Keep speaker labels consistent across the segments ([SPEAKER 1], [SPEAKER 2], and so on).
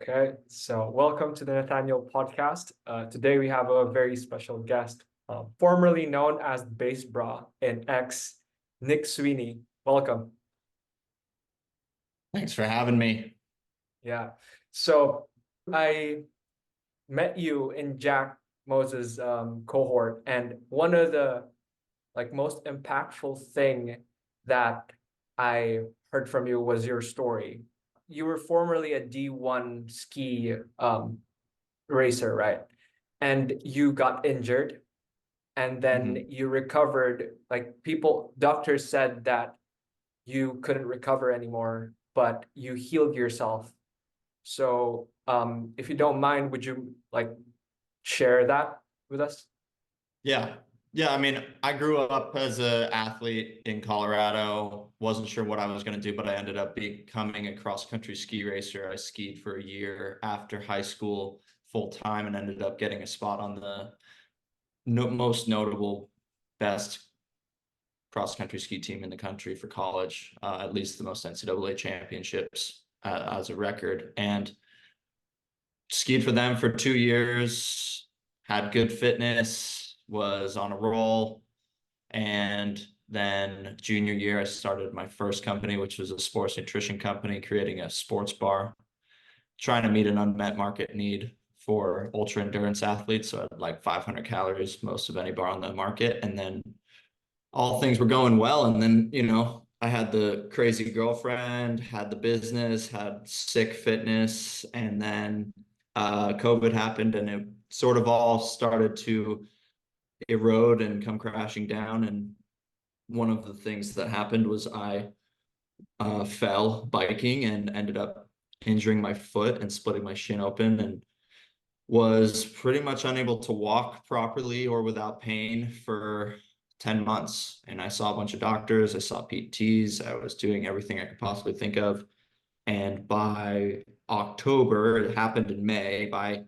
[SPEAKER 1] Okay, so welcome to the Nathaneal podcast. Today we have a very special guest, formerly known as Based Brah and ex Nick Sweeney. Welcome.
[SPEAKER 2] Thanks for having me.
[SPEAKER 1] Yeah. So I met you in Jack Moses' cohort, and one of the most impactful thing that I heard from you was your story. You were formerly a D1 ski racer, right? And you got injured and then
[SPEAKER 2] Mhm.
[SPEAKER 1] you recovered. Doctors said that you couldn't recover anymore, but you healed yourself. So, if you don't mind, would you share that with us?
[SPEAKER 2] Yeah. Yeah. I mean, I grew up as an athlete in Colorado. Wasn't sure what I was going to do, but I ended up becoming a cross-country ski racer. I skied for a year after high school full time and ended up getting a spot on the most notable, best cross-country ski team in the country for college, at least the most NCAA championships as a record. And skied for them for 2 years, had good fitness, was on a roll. And then junior year, I started my first company, which was a sports nutrition company, creating a sports bar, trying to meet an unmet market need for ultra endurance athletes. So I had like 500 calories, most of any bar on the market. And then all things were going well. And then, I had the crazy girlfriend, had the business, had sick fitness, and then COVID happened and it sort of all started to erode and come crashing down. And one of the things that happened was I fell biking and ended up injuring my foot and splitting my shin open and was pretty much unable to walk properly or without pain for 10 months. And I saw a bunch of doctors, I saw PTs, I was doing everything I could possibly think of. And by October, it happened in May, by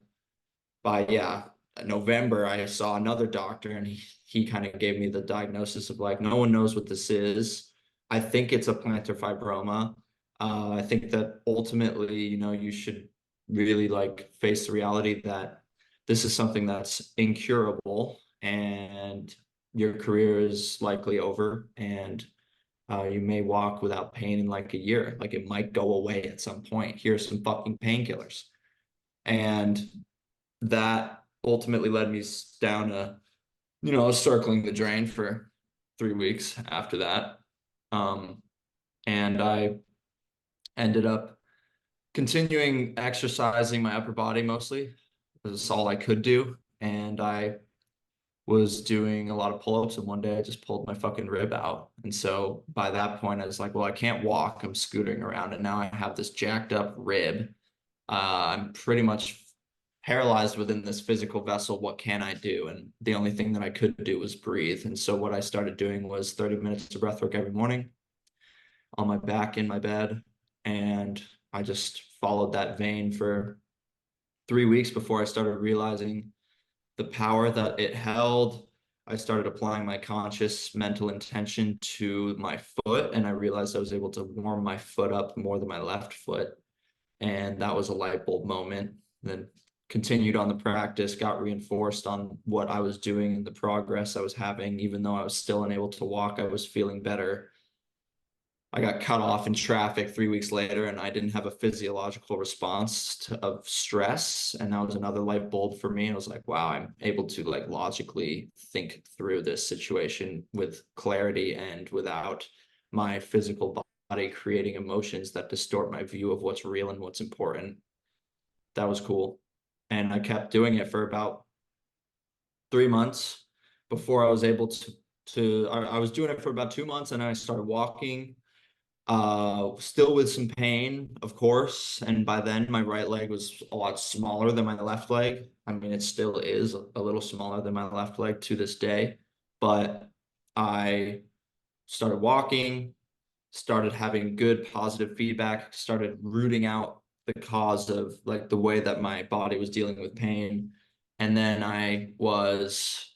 [SPEAKER 2] November, I saw another doctor and he kind of gave me the diagnosis of like, no one knows what this is. I think it's a plantar fibroma. I think that ultimately, you should really like face the reality that this is something that's incurable and your career is likely over and you may walk without pain in like a year. Like it might go away at some point. Here's some fucking painkillers. And that ultimately led me down circling the drain for 3 weeks after that. And I ended up continuing exercising my upper body mostly. That's all I could do. And I was doing a lot of pull-ups and one day I just pulled my fucking rib out. And so by that point I was like, well, I can't walk. I'm scootering around and now I have this jacked up rib. I'm pretty much paralyzed within this physical vessel. What can I do? And the only thing that I could do was breathe. And so what I started doing was 30 minutes of breath work every morning on my back in my bed. And I just followed that vein for 3 weeks before I started realizing the power that it held. I started applying my conscious mental intention to my foot, and I realized I was able to warm my foot up more than my left foot. And that was a light bulb moment. Then continued on the practice, got reinforced on what I was doing and the progress I was having. Even though I was still unable to walk, I was feeling better. I got cut off in traffic 3 weeks later and I didn't have a physiological response of stress. And that was another light bulb for me. I was like, wow, I'm able to like logically think through this situation with clarity and without my physical body creating emotions that distort my view of what's real and what's important. That was cool. And I kept doing it for about 3 months before I was able I was doing it for about 2 months and I started walking still with some pain, of course. And by then my right leg was a lot smaller than my left leg. I mean, it still is a little smaller than my left leg to this day, but I started walking, started having good positive feedback, started rooting out the cause of like the way that my body was dealing with pain. And then I was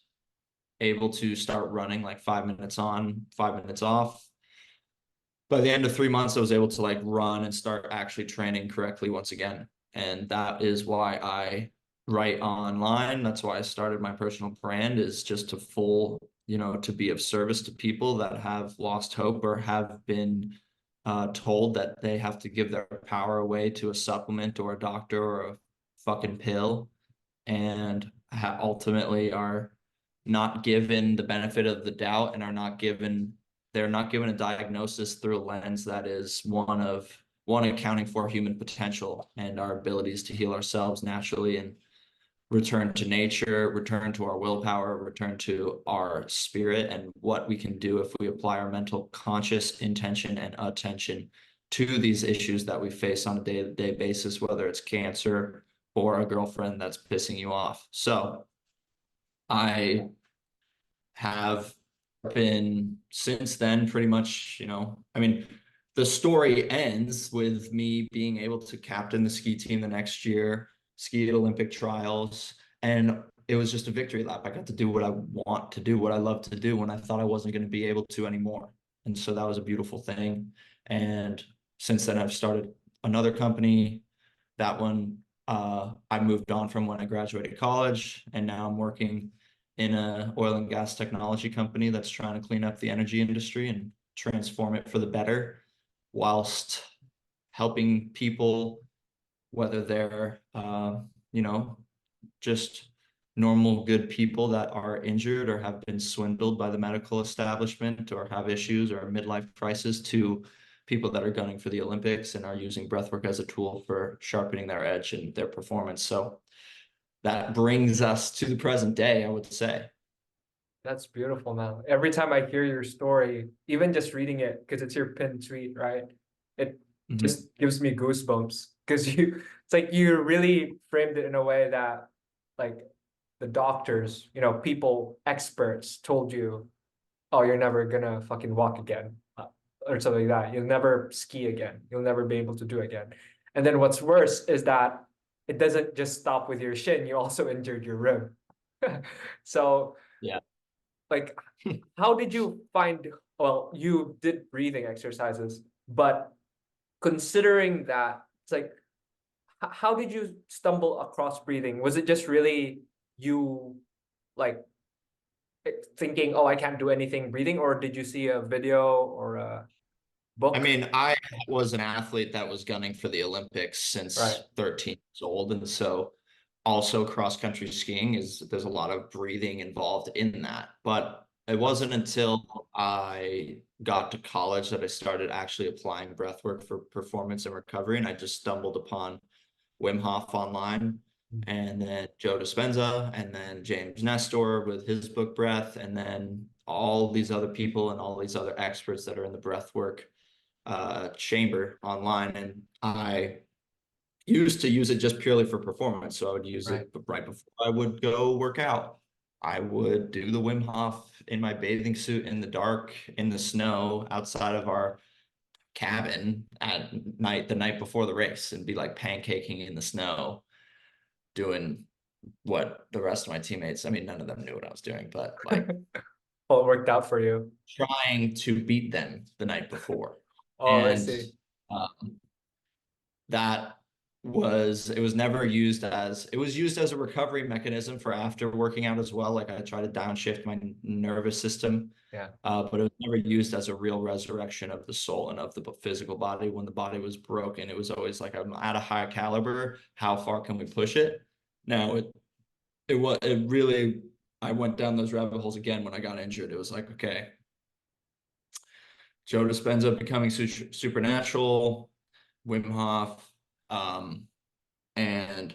[SPEAKER 2] able to start running like 5 minutes on, 5 minutes off. By the end of 3 months, I was able to like run and start actually training correctly once again. And that is why I write online. That's why I started my personal brand, is just to be of service to people that have lost hope or have been told that they have to give their power away to a supplement or a doctor or a fucking pill, and ultimately are not given the benefit of the doubt and they're not given a diagnosis through a lens that is one accounting for human potential and our abilities to heal ourselves naturally and return to nature, return to our willpower, return to our spirit, and what we can do if we apply our mental conscious intention and attention to these issues that we face on a day-to-day basis, whether it's cancer or a girlfriend that's pissing you off. So I have been since then pretty much, I mean, the story ends with me being able to captain the ski team the next year, ski at Olympic trials, and it was just a victory lap. I got to do what I want to do, what I love to do, when I thought I wasn't going to be able to anymore. And so that was a beautiful thing. And since then, I've started another company. That one, I moved on from when I graduated college, and now I'm working in a oil and gas technology company that's trying to clean up the energy industry and transform it for the better, whilst helping people, whether they're, just normal, good people that are injured or have been swindled by the medical establishment or have issues or a midlife crisis, to people that are gunning for the Olympics and are using breathwork as a tool for sharpening their edge and their performance. So that brings us to the present day, I would say.
[SPEAKER 1] That's beautiful, man. Every time I hear your story, even just reading it, because it's your pinned tweet, right? It just gives me goosebumps, because it's like you really framed it in a way that, like, the doctors, people, experts told you, oh, you're never gonna fucking walk again, or something like that. You'll never ski again. You'll never be able to do it again. And then what's worse is that it doesn't just stop with your shin. You also injured your rib. So,
[SPEAKER 2] Yeah.
[SPEAKER 1] like, how did you find, well, you did breathing exercises, but considering that, it's like, how did you stumble across breathing? Was it just really you, like, thinking, oh, I can't do anything breathing, or did you see a video or a
[SPEAKER 2] I
[SPEAKER 1] book?
[SPEAKER 2] mean, I was an athlete that was gunning for the Olympics
[SPEAKER 1] Right.
[SPEAKER 2] since 13 years old. And so also cross country skiing there's a lot of breathing involved in that. But it wasn't until I got to college that I started actually applying breath work for performance and recovery. And I just stumbled upon Wim Hof online, and then Joe Dispenza, and then James Nestor with his book Breath, and then all these other people and all these other experts that are in the breath work chamber online. And I used to use it just purely for performance. So I would use
[SPEAKER 1] Right.
[SPEAKER 2] it right before I would go work out. I would do the Wim Hof in my bathing suit in the dark, in the snow, outside of our cabin at night, the night before the race, and be like pancaking in the snow, doing what the rest of my teammates, I mean, none of them knew what I was doing, but like
[SPEAKER 1] Well, it worked out for you.
[SPEAKER 2] trying to beat them the night before.
[SPEAKER 1] Oh, I
[SPEAKER 2] And
[SPEAKER 1] see.
[SPEAKER 2] that it was never used as, it was used as a recovery mechanism for after working out as well. Like I try to downshift my nervous system,
[SPEAKER 1] Yeah.
[SPEAKER 2] but it was never used as a real resurrection of the soul and of the physical body. When the body was broken, it was always like, I'm at a high caliber, how far can we push it? Now it really, I went down those rabbit holes again when I got injured. It was like, okay, Joe Dispenza becoming supernatural, Wim Hof, um, and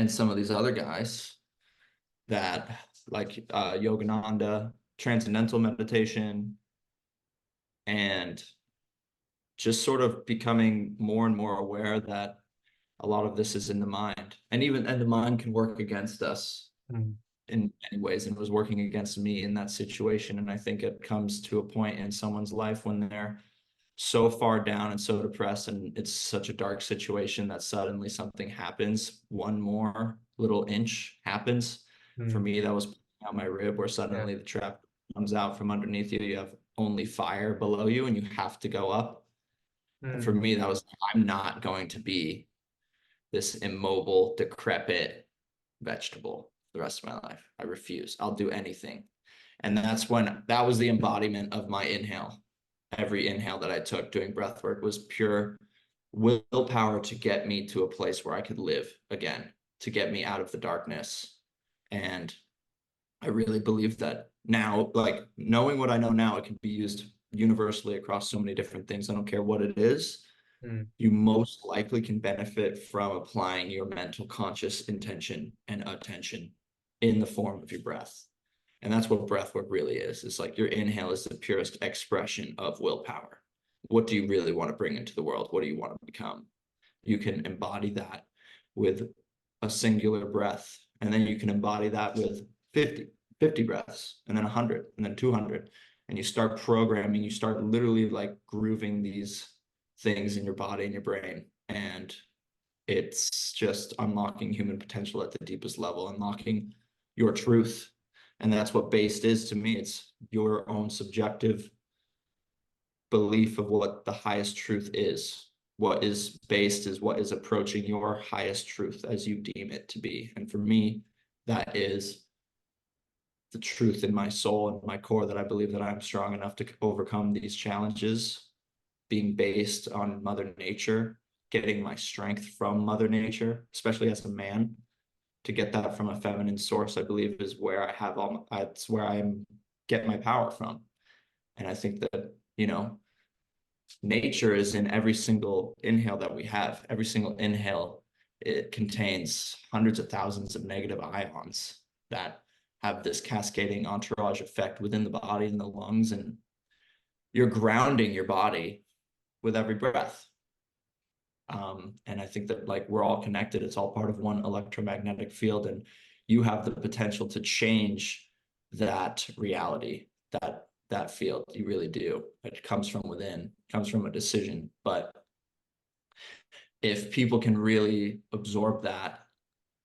[SPEAKER 2] some of these other guys that like Yogananda, transcendental meditation, and just sort of becoming more and more aware that a lot of this is in the mind, and the mind can work against us in many ways, and was working against me in that situation. And I think it comes to a point in someone's life when they're so far down and so depressed, and it's such a dark situation, that suddenly something happens, one more little inch happens. For me, that was out my rib, where
[SPEAKER 1] Yeah.
[SPEAKER 2] suddenly the trap comes out from underneath you. You have only fire below you and you have to go up. And for me, that was, I'm not going to be this immobile, decrepit vegetable the rest of my life. I refuse. I'll do anything. And that was the embodiment of my inhale. Every inhale that I took doing breath work was pure willpower to get me to a place where I could live again, to get me out of the darkness. And I really believe that now, like knowing what I know now, it can be used universally across so many different things. I don't care what it is. You most likely can benefit from applying your mental conscious intention and attention in the form of your breath. And that's what breath work really is. It's like your inhale is the purest expression of willpower. What do you really want to bring into the world? What do you want to become? You can embody that with a singular breath. And then you can embody that with 50 breaths, and then 100, and then 200. And you start programming, you start literally like grooving these things in your body and your brain. And it's just unlocking human potential at the deepest level, unlocking your truth. And that's what based is to me. It's your own subjective belief of what the highest truth is. What is based is what is approaching your highest truth as you deem it to be. And for me, that is the truth in my soul and my core, that I believe that I'm strong enough to overcome these challenges, being based on Mother Nature, getting my strength from Mother Nature, especially as a man. To get that from a feminine source, I believe, is where I have it's where I'm get my power from. And I think that, nature is in every single inhale that we have. Every single inhale, it contains hundreds of thousands of negative ions that have this cascading entourage effect within the body and the lungs. And you're grounding your body with every breath. And I think that like we're all connected. It's all part of one electromagnetic field, and you have the potential to change that reality, that field. You really do. It comes from within, comes from a decision. But if people can really absorb that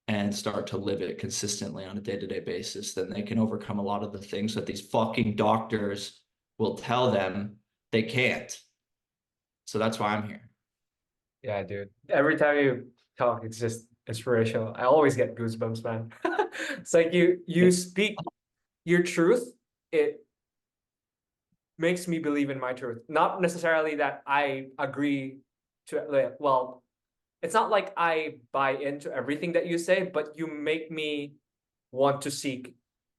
[SPEAKER 2] and start to live it consistently on a day-to-day basis, then they can overcome a lot of the things that these fucking doctors will tell them they can't. So that's why I'm here.
[SPEAKER 1] Yeah, dude. Every time you talk, it's just inspirational. I always get goosebumps, man. It's like you speak your truth. It makes me believe in my truth. Not necessarily that I agree to, like, well, it's not like I buy into everything that you say, but you make me want to seek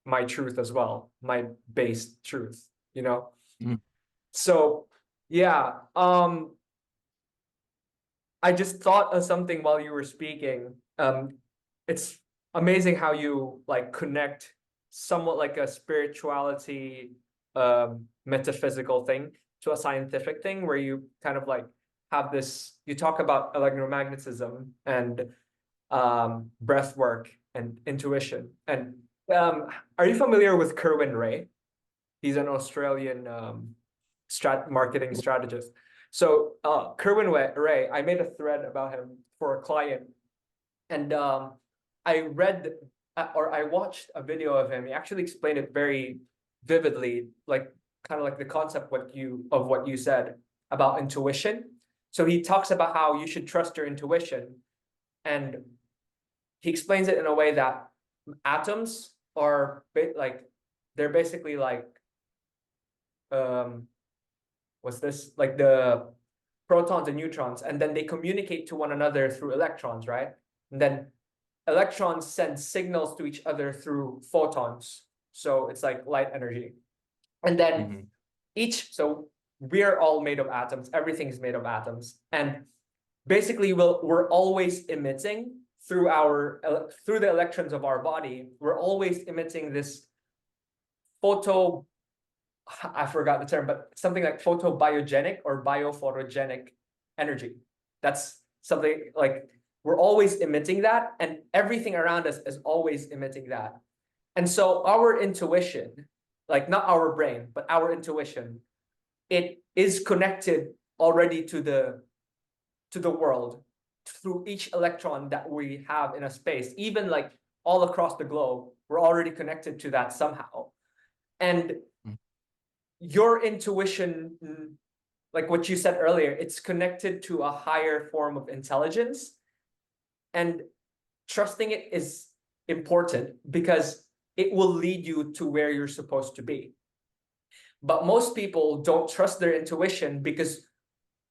[SPEAKER 1] my truth as well, my base truth,
[SPEAKER 2] Mm.
[SPEAKER 1] So yeah, I just thought of something while you were speaking. It's amazing how you like connect somewhat like a spirituality, metaphysical thing to a scientific thing, where you kind of like have this, you talk about electromagnetism and breath work and intuition. And are you familiar with Kerwin Ray? He's an Australian marketing strategist. So Kerwin Ray, I made a thread about him for a client, and I read or I watched a video of him. He actually explained it very vividly, like kind of like the concept what you said about intuition. So he talks about how you should trust your intuition, and he explains it in a way that atoms are like they're basically like what's this, like the protons and neutrons, and then they communicate to one another through electrons, right? And then electrons send signals to each other through photons, so it's like light energy. And then so we're all made of atoms, everything's made of atoms, and basically we're always emitting through the electrons of our body. We're always emitting this I forgot the term, but something like photobiogenic or biophotogenic energy. That's something like we're always emitting that, and everything around us is always emitting that. And so our intuition, like not our brain, but our intuition, it is connected already to the world through each electron that we have in a space. Even like all across the globe, we're already connected to that somehow. And your intuition, like what you said earlier, it's connected to a higher form of intelligence. And trusting it is important because it will lead you to where you're supposed to be. But most people don't trust their intuition because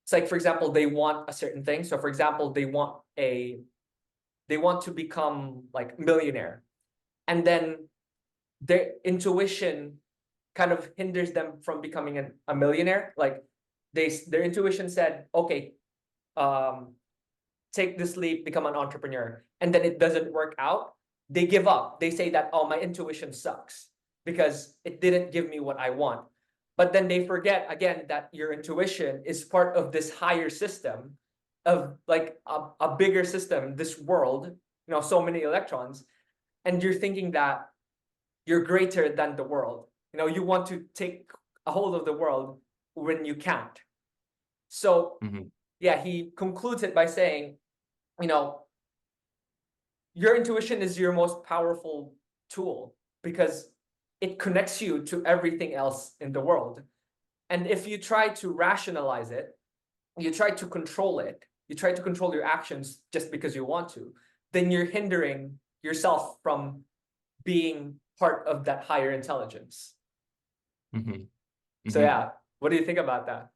[SPEAKER 1] it's like, for example, they want a certain thing. So for example, they want to become like millionaire. And then their intuition kind of hinders them from becoming a millionaire. Like their intuition said, okay, take this leap, become an entrepreneur, and then it doesn't work out. They give up. They say that, oh, my intuition sucks because it didn't give me what I want. But then they forget again that your intuition is part of this higher system of like a bigger system, this world, so many electrons. And you're thinking that you're greater than the world. You want to take a hold of the world when you can't. So yeah, he concludes it by saying, your intuition is your most powerful tool because it connects you to everything else in the world. And if you try to rationalize it, you try to control it, you try to control your actions just because you want to, then you're hindering yourself from being part of that higher intelligence. So yeah, what do you think about that?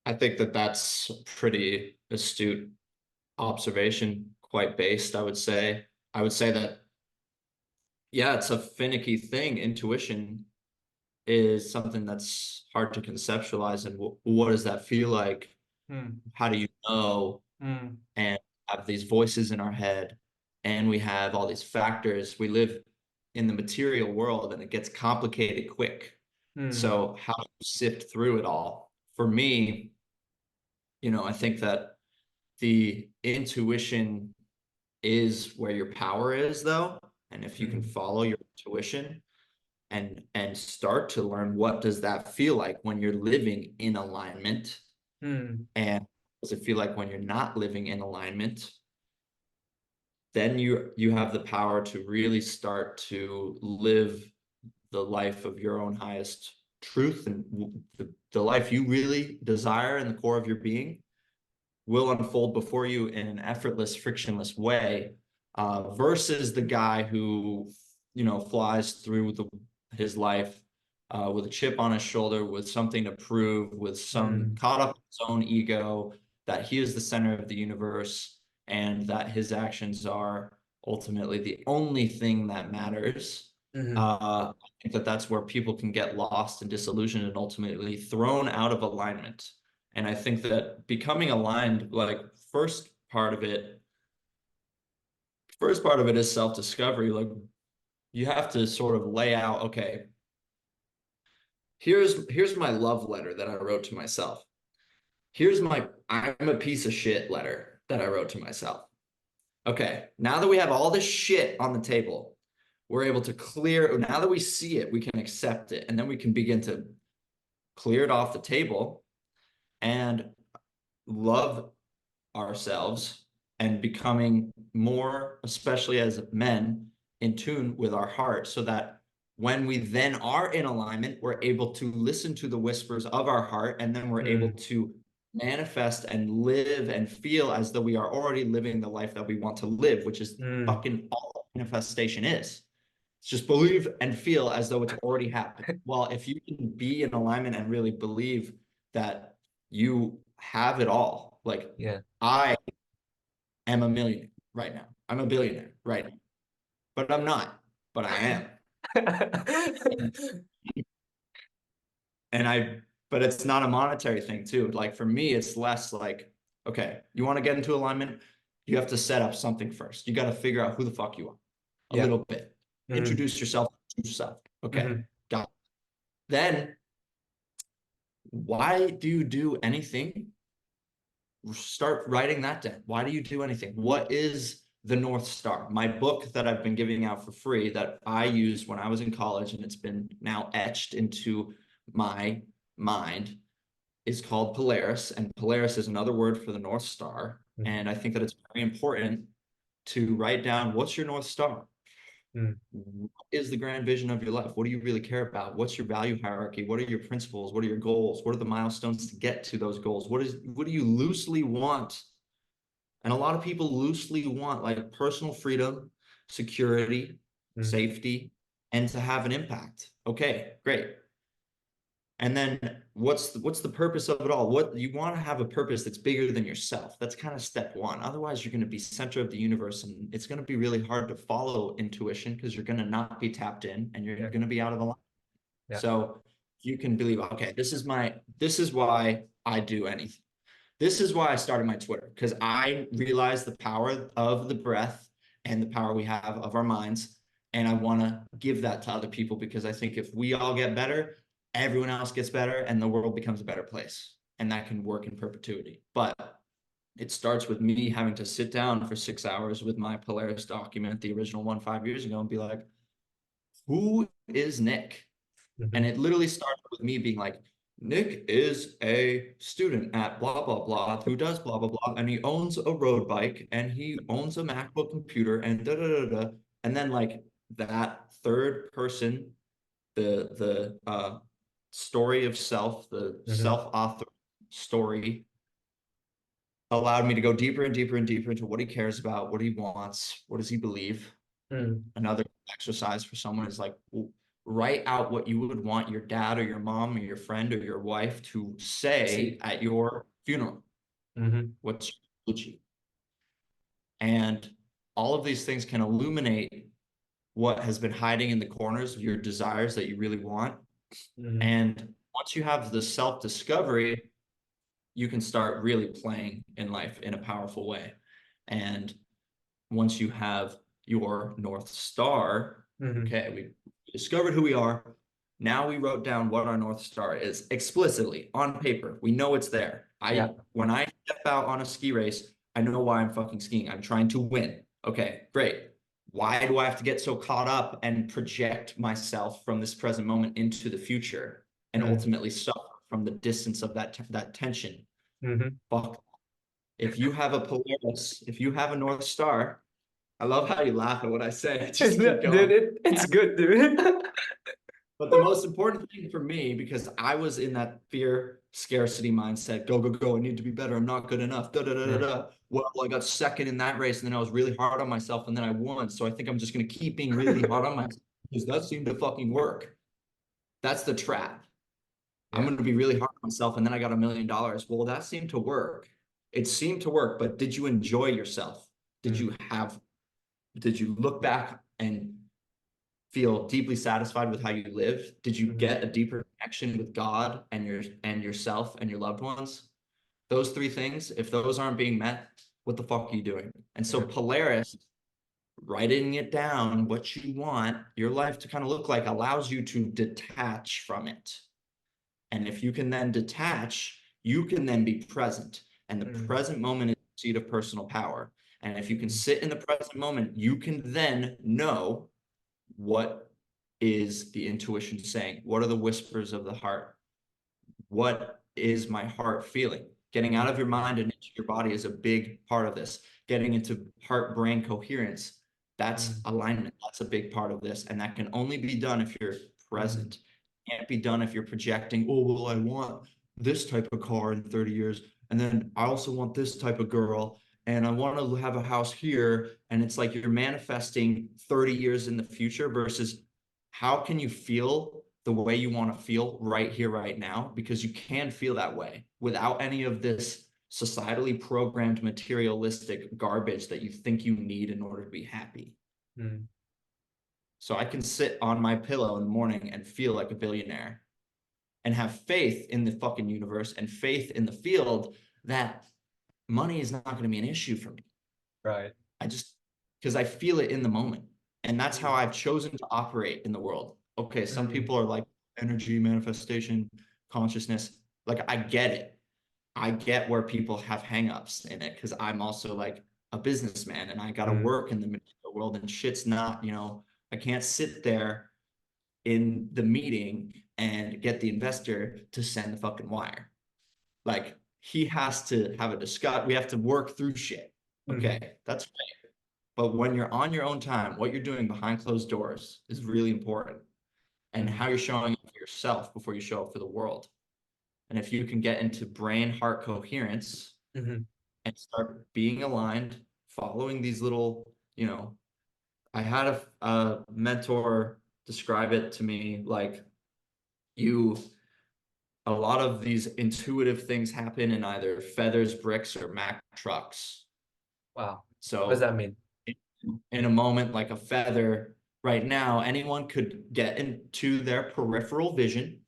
[SPEAKER 2] I think that that's pretty astute observation, quite based, I would say. I would say that, yeah, it's a finicky thing. Intuition is something that's hard to conceptualize. And what does that feel like? How do you know? And have these voices in our head, and we have all these factors. We live in the material world, and it gets complicated quick. So how do you sift through it all? For me, I think that the intuition is where your power is, though. And if you can follow your intuition and start to learn, what does that feel like when you're living in alignment? And does it feel like when you're not living in alignment? Then you have the power to really start to live the life of your own highest truth, and the life you really desire in the core of your being will unfold before you in an effortless, frictionless way, versus the guy who, flies through his life with a chip on his shoulder, with something to prove, with some caught up in his own ego, that he is the center of the universe and that his actions are ultimately the only thing that matters. I think that that's where people can get lost and disillusioned and ultimately thrown out of alignment. And I think that becoming aligned, like first part of it is self-discovery. Like you have to sort of lay out, okay, here's my love letter that I wrote to myself. Here's my I'm a piece of shit letter that I wrote to myself. Okay, now that we have all this shit on the table, we're able to clear, now that we see it, we can accept it, and then we can begin to clear it off the table and love ourselves and becoming more, especially as men, in tune with our heart, so that when we then are in alignment, we're able to listen to the whispers of our heart, and then we're able to manifest and live and feel as though we are already living the life that we want to live, which is fucking all manifestation is. It's just believe and feel as though it's already happened. Well, if you can be in alignment and really believe that you have it all, like I am a millionaire right now. I'm a billionaire right now, but I'm not, but I am. But it's not a monetary thing too. Like for me, it's less like, okay, you want to get into alignment, you have to set up something first. You got to figure out who the fuck you are a little bit. Introduce yourself to yourself. Okay, got it. Then why do you do anything? Start writing that down. Why do you do anything? What is the North Star? My book that I've been giving out for free that I used when I was in college, and it's been now etched into my mind, is called Polaris. And Polaris is another word for the North Star. And I think that it's very important to write down, what's your North Star? What is the grand vision of your life? What do you really care about? What's your value hierarchy? What are your principles? What are your goals? What are the milestones to get to those goals? What do you loosely want And a lot of people loosely want like personal freedom, security, safety, and to have an impact. Okay, great. And then what's the purpose of it all? What you want to have a purpose that's bigger than yourself. That's kind of step one. Otherwise, you're going to be center of the universe, and it's going to be really hard to follow intuition because you're going to not be tapped in and you're going to be out of alignment.
[SPEAKER 1] Yeah.
[SPEAKER 2] So you can believe, okay, this is why I do anything. This is why I started my Twitter, because I realized the power of the breath and the power we have of our minds. And I want to give that to other people because I think if we all get better, everyone else gets better and the world becomes a better place. And that can work in perpetuity. But it starts with me having to sit down for 6 hours with my Polaris document, the original one 5 years ago, and be like, who is Nick? And it literally started with me being like, Nick is a student at blah, blah, blah, who does blah, blah, blah, and he owns a road bike and he owns a MacBook computer and da, da, da, da. And then like that third person, the story of self, the self-author story allowed me to go deeper and deeper and deeper into what he cares about, what he wants, what does he believe. Another exercise for someone is like, write out what you would want your dad or your mom or your friend or your wife to say at your funeral. What's your eulogy? And all of these things can illuminate what has been hiding in the corners of your desires that you really want. And once you have the self-discovery, you can start really playing in life in a powerful way. And once you have your North Star, okay, we discovered who we are. Now we wrote down what our North Star is explicitly on paper. We know it's there. When I step out on a ski race, I know why I'm fucking skiing. I'm trying to win. Okay, great. Why do I have to get so caught up and project myself from this present moment into the future and ultimately suffer from the distance of that tension? Fuck. If you have a Polaris, if you have a North Star, I love how you laugh at what I say. Just keep going.
[SPEAKER 1] Dude, it's good, dude.
[SPEAKER 2] But the most important thing for me, because I was in that fear scarcity mindset, go, go, go, I need to be better. I'm not good enough. Da, da, da, da, da. Well, I got second in that race and then I was really hard on myself and then I won. So I think I'm just going to keep being really hard on myself because that seemed to fucking work. That's the trap. I'm going to be really hard on myself and then I got $1 million. Well, that seemed to work. It seemed to work, but did you enjoy yourself? Did you look back and feel deeply satisfied with how you live? Did you get a deeper connection with God and yourself and your loved ones? Those three things, if those aren't being met, what the fuck are you doing? And so Polaris, writing it down, what you want your life to kind of look like, allows you to detach from it. And if you can then detach, you can then be present. And the present moment is the seat of personal power. And if you can sit in the present moment, you can then know what is the intuition saying? What are the whispers of the heart? What is my heart feeling? Getting out of your mind and into your body is a big part of this. Getting into heart-brain coherence, that's alignment. That's a big part of this. And that can only be done if you're present. Can't be done if you're projecting, oh, well, I want this type of car in 30 years. And then I also want this type of girl. And I want to have a house here. And it's like you're manifesting 30 years in the future versus how can you feel the way you want to feel right here, right now? Because you can feel that way without any of this societally programmed materialistic garbage that you think you need in order to be happy. So I can sit on my pillow in the morning and feel like a billionaire and have faith in the fucking universe and faith in the field that money is not going to be an issue for me.
[SPEAKER 1] Right.
[SPEAKER 2] Because I feel it in the moment. And that's how I've chosen to operate in the world. Okay, some people are like energy, manifestation, consciousness. Like, I get it. I get where people have hangups in it because I'm also like a businessman and I got to work in the material world and shit's not, I can't sit there in the meeting and get the investor to send the fucking wire. Like, he has to have a discuss. We have to work through shit. Okay, that's great. But when you're on your own time, what you're doing behind closed doors is really important. And how you're showing up for yourself before you show up for the world. And if you can get into brain heart coherence, and start being aligned, following these little, I had a mentor describe it to me like you, a lot of these intuitive things happen in either feathers, bricks, or Mack trucks.
[SPEAKER 1] Wow. What does
[SPEAKER 2] So
[SPEAKER 1] that mean?
[SPEAKER 2] in a moment like a feather, right now, anyone could get into their peripheral vision,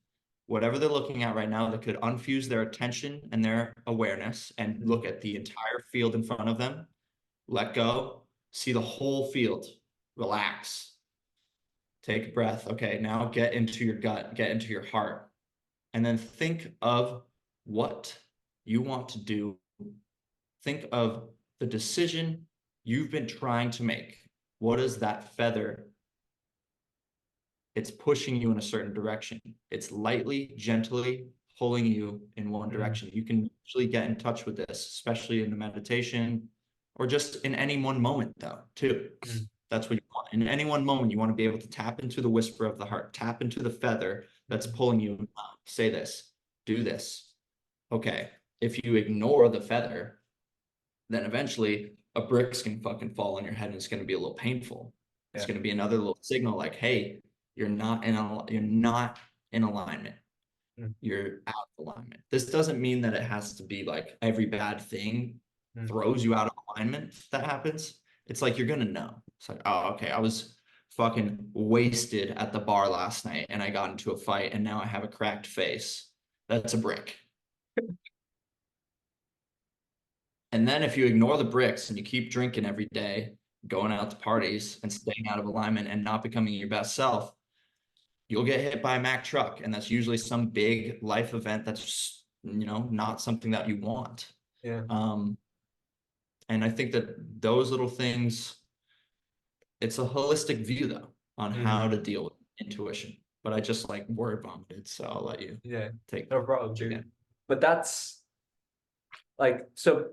[SPEAKER 2] whatever they're looking at right now, that could unfuse their attention and their awareness and look at the entire field in front of them, let go, see the whole field, relax, take a breath. Okay, now get into your gut, get into your heart, and then think of what you want to do. Think of the decision you've been trying to make. What is that feather? It's pushing you in a certain direction. It's lightly, gently pulling you in one direction. You can usually get in touch with this, especially in the meditation or just in any one moment, though, too. That's what you want. In any one moment, you want to be able to tap into the whisper of the heart, tap into the feather that's pulling you. Say this, do this. Okay. If you ignore the feather, then eventually a brick's gonna fucking fall on your head and it's gonna be a little painful. It's gonna be another little signal like, hey, you're not in alignment. You're out of alignment. This doesn't mean that it has to be like every bad thing throws you out of alignment that happens. It's like you're gonna know. It's like, oh, okay, I was fucking wasted at the bar last night and I got into a fight and now I have a cracked face. That's a brick. And then if you ignore the bricks and you keep drinking every day, going out to parties and staying out of alignment and not becoming your best self, you'll get hit by a Mack truck. And that's usually some big life event that's, not something that you want.
[SPEAKER 1] Yeah.
[SPEAKER 2] And I think that those little things, it's a holistic view though, on how to deal with intuition. But I just like word vomited, so I'll let you take
[SPEAKER 1] no problem, dude. But that's like, so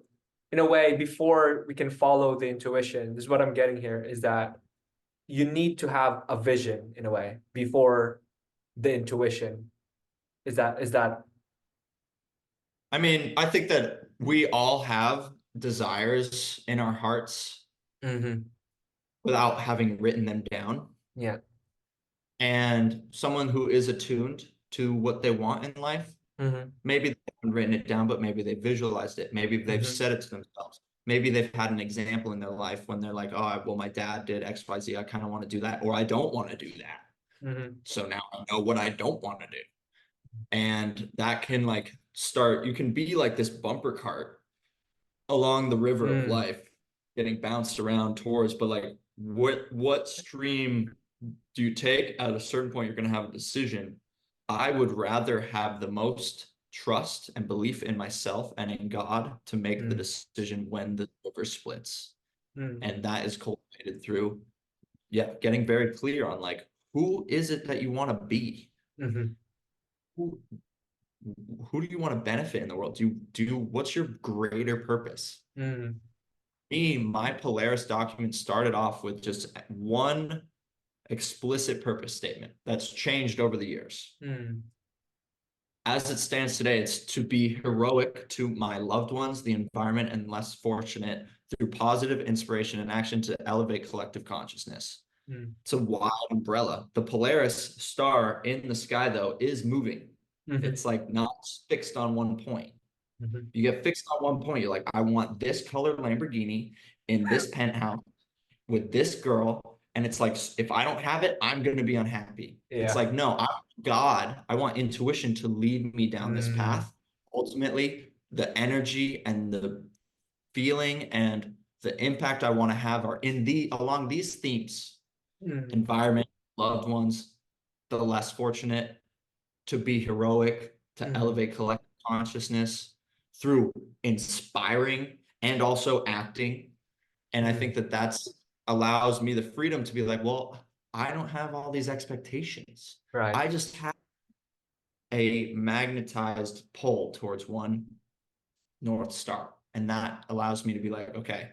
[SPEAKER 1] in a way, before we can follow the intuition, this is what I'm getting here, is that you need to have a vision in a way before the intuition. Is that
[SPEAKER 2] I mean, I think that we all have desires in our hearts without having written them down.
[SPEAKER 1] Yeah.
[SPEAKER 2] And someone who is attuned to what they want in life, maybe they haven't written it down, but maybe they visualized it. Maybe they've said it to themselves. Maybe they've had an example in their life when they're like, oh, well, my dad did X, Y, Z. I kind of want to do that, or I don't want to do that. So now I know what I don't want to do. And that can like start, you can be like this bumper cart along the river of life, getting bounced around towards, but like what stream do you take? At a certain point, you're going to have a decision. I would rather have the most trust and belief in myself and in God to make the decision when the river splits. And that is cultivated through, getting very clear on like, who is it that you want to be? Who do you want to benefit in the world? What's your greater purpose? Me, my Polaris document started off with just one explicit purpose statement that's changed over the years. As it stands today, it's to be heroic to my loved ones, the environment, and less fortunate through positive inspiration and action to elevate collective consciousness. It's a wide umbrella. The Polaris star in the sky, though, is moving. It's like not fixed on one point. You get fixed on one point. You're like, I want this color Lamborghini in this penthouse with this girl. And it's like, if I don't have it, I'm going to be unhappy. It's like, no, God, I want intuition to lead me down this path. Ultimately, the energy and the feeling and the impact I want to have are along these themes: environment, loved ones, the less fortunate, to be heroic, to elevate collective consciousness through inspiring and also acting. And I think that that's allows me the freedom to be like, well, I don't have all these expectations.
[SPEAKER 1] Right.
[SPEAKER 2] I just have a magnetized pull towards one North Star. And that allows me to be like, okay,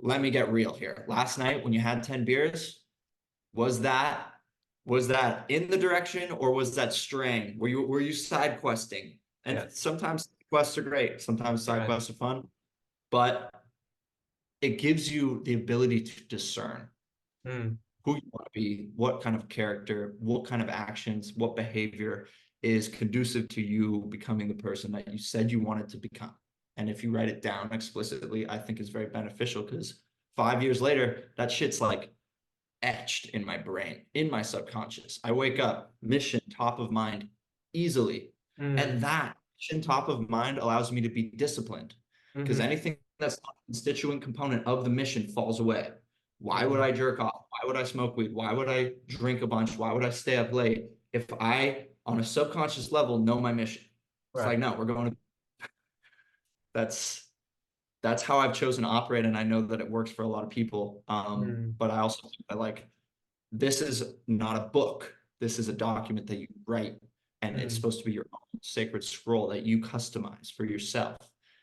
[SPEAKER 2] let me get real here. Last night when you had 10 beers, was that in the direction or was that straying? Were you side questing? And sometimes quests are great. Sometimes side quests are fun. but it gives you the ability to discern
[SPEAKER 1] Mm.
[SPEAKER 2] who you want to be, what kind of character, what kind of actions, what behavior is conducive to you becoming the person that you said you wanted to become. And if you write it down explicitly, I think is very beneficial, because 5 years later, that shit's like etched in my brain, in my subconscious. I wake up, mission top of mind easily. And
[SPEAKER 1] Mm.
[SPEAKER 2] that mission top of mind allows me to be disciplined, because
[SPEAKER 1] Mhm.
[SPEAKER 2] anything that's not a constituent component of the mission falls away. Why would I jerk off? Why would I smoke weed? Why would I drink a bunch? Why would I stay up late if I, on a subconscious level, know my mission? It's
[SPEAKER 1] Right.
[SPEAKER 2] like, no, we're going to, that's that's how I've chosen to operate, and I know that it works for a lot of people.
[SPEAKER 1] Mm.
[SPEAKER 2] But I also think that, like, this is not a book. This is a document that you write, and it's
[SPEAKER 1] Mm.
[SPEAKER 2] supposed to be your own sacred scroll that you customize for yourself.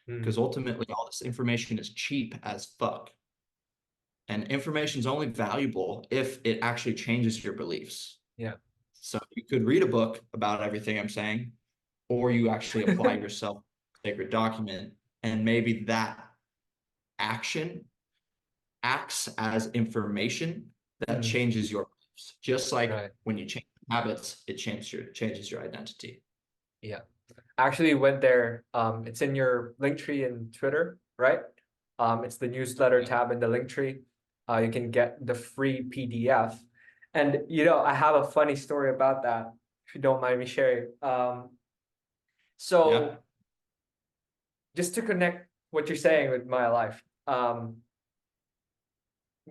[SPEAKER 2] Because
[SPEAKER 1] Mm.
[SPEAKER 2] ultimately, all this information is cheap as fuck. And information is only valuable if it actually changes your beliefs.
[SPEAKER 1] Yeah.
[SPEAKER 2] So you could read a book about everything I'm saying, or you actually apply yourself to a sacred document, and maybe that action acts as information that
[SPEAKER 1] Mm.
[SPEAKER 2] changes your lives. Just like
[SPEAKER 1] Right.
[SPEAKER 2] when you change habits, it changes your identity.
[SPEAKER 1] Yeah. I actually went there. It's in your link tree in Twitter, right? It's the newsletter
[SPEAKER 2] Yeah.
[SPEAKER 1] tab in the link tree. You can get the free PDF. And I have a funny story about that, if you don't mind me sharing.
[SPEAKER 2] Yeah.
[SPEAKER 1] So just to connect what you're saying with my life,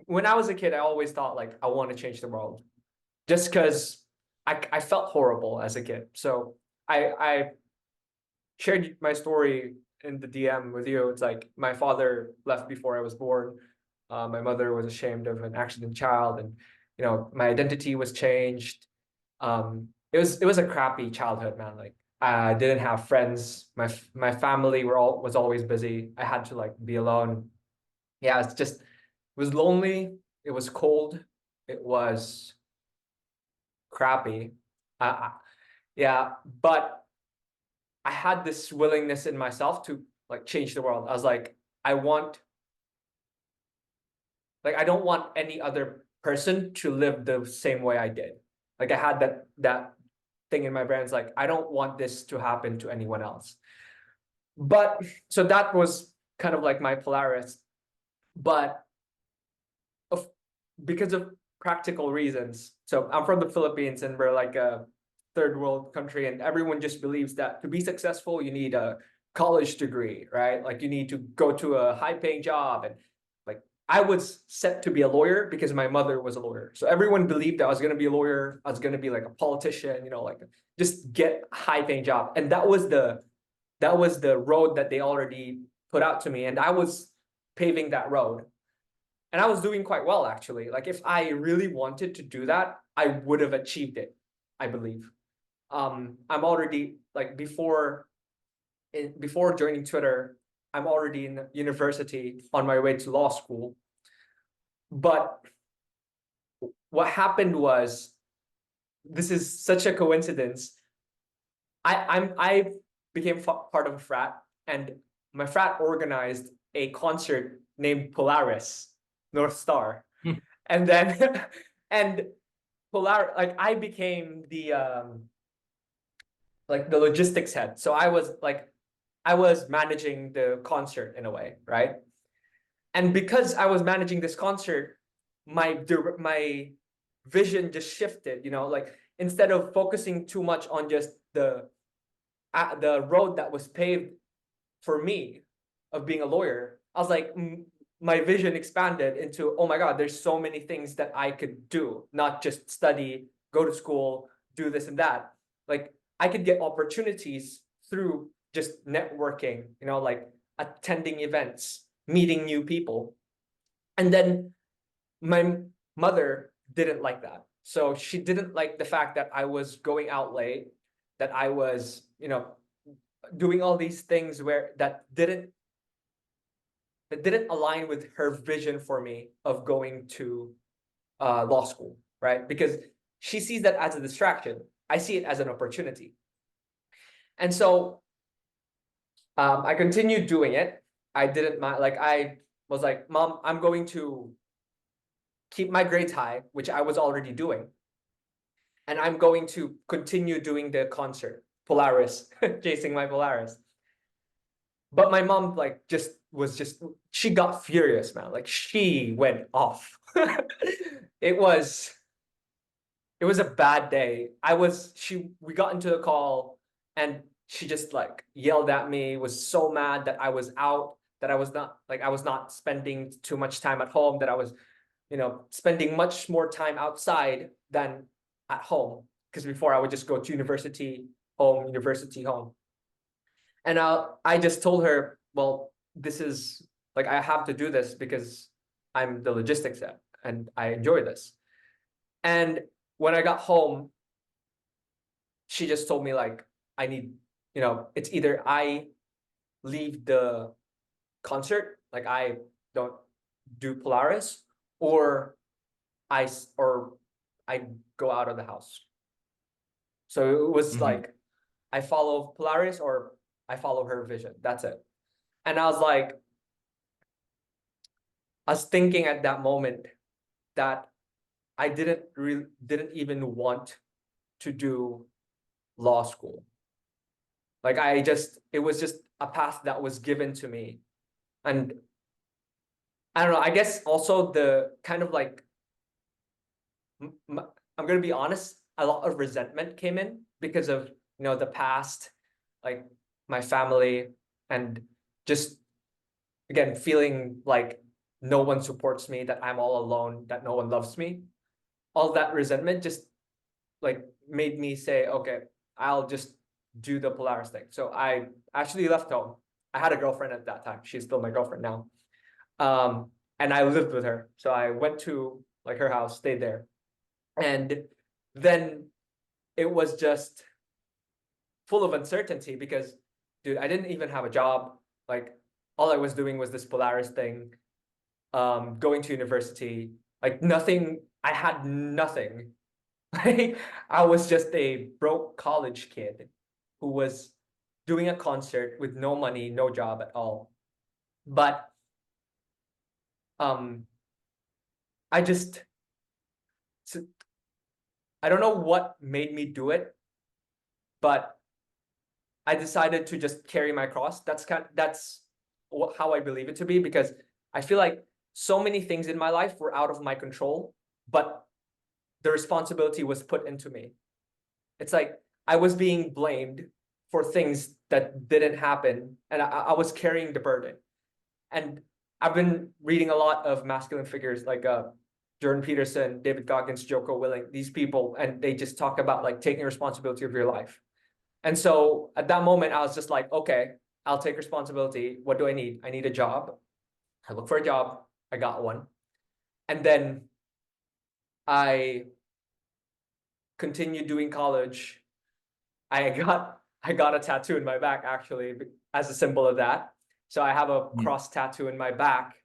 [SPEAKER 1] when I was a kid, I always thought like I want to change the world, just because I felt horrible as a kid. So I shared my story in the DM with you. It's like my father left before I was born. My mother was ashamed of an accident child, and my identity was changed. It was a crappy childhood, man. Like I didn't have friends. My family was always busy. I had to like be alone. Yeah, it was lonely. It was cold. It was crappy. Uh, yeah, but I had this willingness in myself to like change the world. I was like, I want, like, I don't want any other person to live the same way I did. Like I had that thing in my brain. It's like, I don't want this to happen to anyone else. But so that was kind of like my Polaris. But of because of practical reasons. So I'm from the Philippines, and we're like a third world country, and everyone just believes that to be successful, you need a college degree, right? Like you need to go to a high paying job. And like I was set to be a lawyer because my mother was a lawyer. So everyone believed that I was going to be a lawyer. I was going to be like a politician, like just get a high paying job. And that was the road that they already put out to me. And I was paving that road. And I was doing quite well, actually. Like if I really wanted to do that, I would have achieved it, I believe. I'm already like before joining Twitter, I'm already in university on my way to law school. But what happened was, this is such a coincidence. I became part of a frat, and my frat organized a concert named Polaris North Star.
[SPEAKER 2] Hmm.
[SPEAKER 1] And then and like I became the like the logistics head. So I was managing the concert in a way, right? And because I was managing this concert, my vision just shifted, like instead of focusing too much on just the road that was paved for me of being a lawyer, I was like, my vision expanded into, oh my God, there's so many things that I could do, not just study, go to school, do this and that. Like I could get opportunities through just networking, like attending events, meeting new people. And then my mother didn't like that. So she didn't like the fact that I was going out late, that I was, doing all these things that didn't align with her vision for me of going to law school, right? Because she sees that as a distraction. I see it as an opportunity. And so I continued doing it. I didn't mind, like I was like, Mom, I'm going to keep my grades high, which I was already doing. And I'm going to continue doing the concert, Polaris, chasing my Polaris. But my mom like she got furious, man. Like she went off. It was it was a bad day. We got into the call and she just like yelled at me, was so mad that I was out, that I was not spending too much time at home, that I was, spending much more time outside than at home. Because before I would just go to university, home. And I just told her, well, this is like, I have to do this because I'm the logistics rep and I enjoy this. And when I got home, she just told me like, I need, it's either I leave the concert, like I don't do Polaris, or or I go out of the house. So it was like, I follow Polaris or I follow her vision. That's it. And I was thinking at that moment that I didn't even want to do law school. Like it was just a path that was given to me. And I don't know, I guess also the kind of like, I'm gonna be honest, a lot of resentment came in because of, the past, like my family, and just again feeling like no one supports me, that I'm all alone, that no one loves me. All that resentment just like made me say, okay, I'll just do the Polaris thing. So I actually left home. I had a girlfriend at that time. She's still my girlfriend now. And I lived with her. So I went to like her house, stayed there. And then it was just full of uncertainty because, dude, I didn't even have a job. Like all I was doing was this Polaris thing, going to university, like nothing. I had nothing. Like I was just a broke college kid who was doing a concert with no money, no job at all. But um, I just I don't know what made me do it, but I decided to just carry my cross. That's how I believe it to be, because I feel like so many things in my life were out of my control, but the responsibility was put into me. It's like I was being blamed for things that didn't happen, and I was carrying the burden. And I've been reading a lot of masculine figures like Jordan Peterson, David Goggins, Joko Willing, these people, and they just talk about like taking responsibility of your life. And so at that moment, I was just like, okay, I'll take responsibility. What do I need? I need a job. I look for a job. I got one. And then I continued doing college. I got a tattoo in my back actually as a symbol of that. So I have a cross tattoo in my back.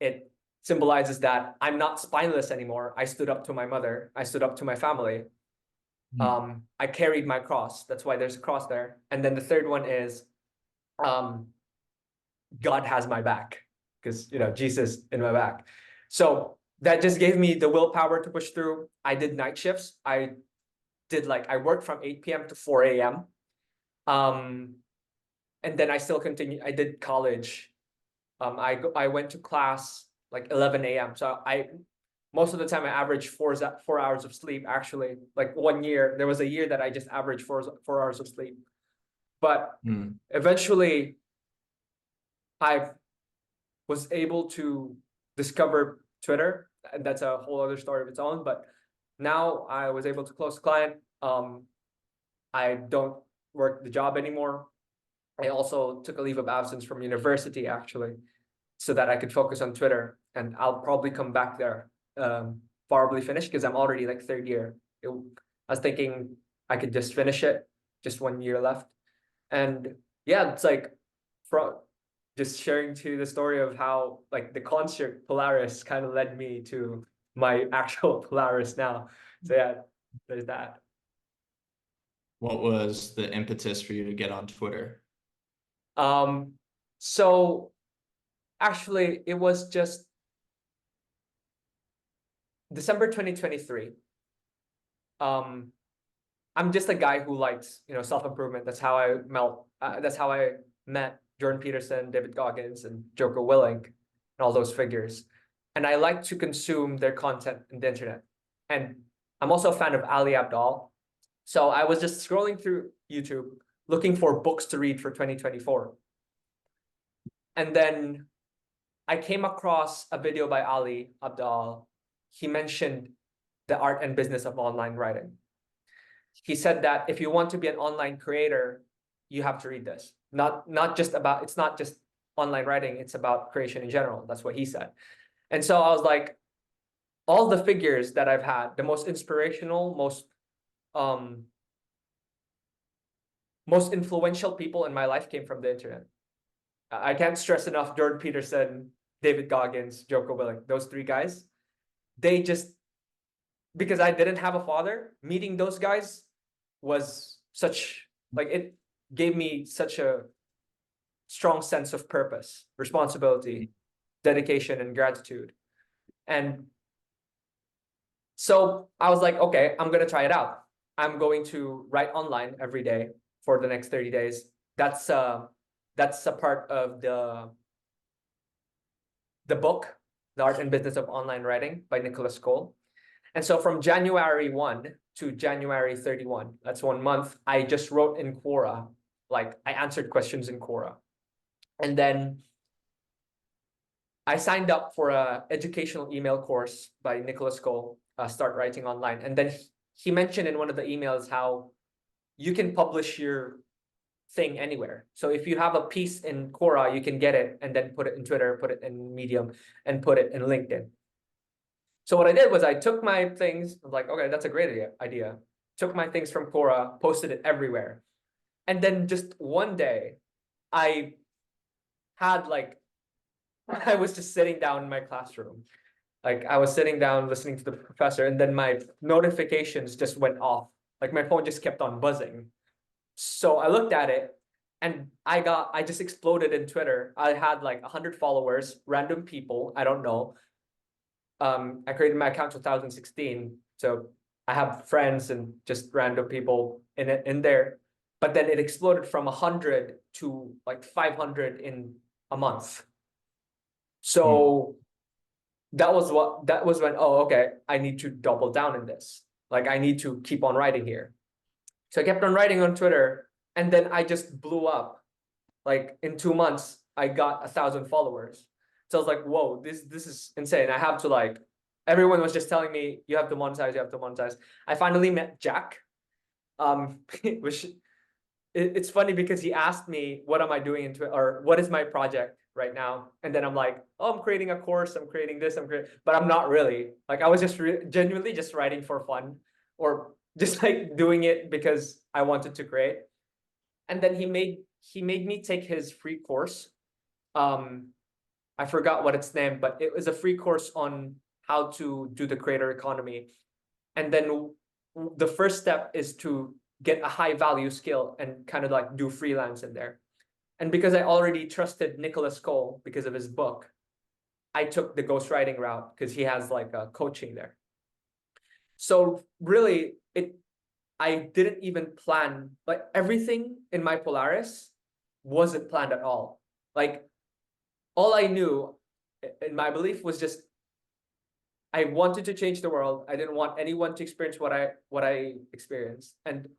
[SPEAKER 1] It symbolizes that I'm not spineless anymore. I stood up to my mother. I stood up to my family. I carried my cross. That's why there's a cross there. And then the third one is God has my back, because Jesus in my back. So that just gave me the willpower to push through. I did night shifts. I worked from 8 p.m. to 4 a.m. And then I still continued. I did college. I went to class like 11 a.m. So most of the time I averaged 4 hours of sleep. Actually, like one year, there was a year that I just averaged 4 hours of sleep. But eventually, I was able to discover Twitter, and that's a whole other story of its own. But now I was able to close the client. I don't work the job anymore. I also took a leave of absence from university actually, so that I could focus on Twitter, and I'll probably come back there, probably finish, because I'm already like third year. I was thinking I could just finish it, just 1 year left. And yeah, it's like from just sharing to the story of how like the concert Polaris kind of led me to my actual Polaris now. So yeah, there's that.
[SPEAKER 2] What was the impetus for you to get on Twitter?
[SPEAKER 1] So Actually, it was just December 2023. I'm just a guy who likes, self-improvement. That's how I met Jordan Peterson, David Goggins, and Joko Willink, and all those figures. And I like to consume their content in the internet. And I'm also a fan of Ali Abdaal. So I was just scrolling through YouTube looking for books to read for 2024. And then I came across a video by Ali Abdaal. He mentioned the art and business of online writing. He said that if you want to be an online creator, you have to read this. It's not just online writing, it's about creation in general. That's what he said. And so I was like, all the figures that I've had, the most inspirational, most influential people in my life came from the internet. I can't stress enough Jordan Peterson, David Goggins, Joko Willink, those three guys. They just, because I didn't have a father, meeting those guys was it gave me such a strong sense of purpose, responsibility, dedication, and gratitude. And so I was like, okay, I'm going to try it out. I'm going to write online every day for the next 30 days. That's a part of the book, The Art and Business of Online Writing by Nicholas Cole. And so from January 1 to January 31, that's 1 month, I just wrote in Quora, like I answered questions in Quora. And then I signed up for a educational email course by Nicholas Cole, Start Writing Online. And then he mentioned in one of the emails how you can publish your thing anywhere. So if you have a piece in Quora, you can get it and then put it in Twitter, put it in Medium, and put it in LinkedIn. So what I did was I took my things, I was like, okay, that's a great idea. Took my things from Quora, posted it everywhere. And then just one day, I was just sitting down in my classroom. Like I was sitting down listening to the professor, and then my notifications just went off. Like my phone just kept on buzzing. So I looked at it and I just exploded in Twitter. I had like 100 followers, random people, I don't know. I created my account in 2016. So I have friends and just random people in there. But then it exploded from 100 to like 500 in a month. So that was when, oh, okay, I need to double down in this. Like I need to keep on writing here. So I kept on writing on Twitter, and then I just blew up. Like in 2 months, I got 1,000 followers. So I was like, whoa, this is insane. I have to everyone was just telling me, you have to monetize, you have to monetize. I finally met Jack, which it's funny because he asked me, what am I doing in Twitter, or what is my project right now? And then I'm like, oh, I'm creating a course, I'm creating this, but I'm not really. Like I was just genuinely just writing for fun, or just like doing it because I wanted to create. And then he made me take his free course. I forgot what it's named, but it was a free course on how to do the creator economy. And then the first step is to get a high value skill and kind of like do freelance in there. And because I already trusted Nicholas Cole because of his book, I took the ghostwriting route because he has like a coaching there. So really, I didn't even plan, like everything in my Polaris wasn't planned at all. Like all I knew in my belief was just, I wanted to change the world. I didn't want anyone to experience what I experienced. And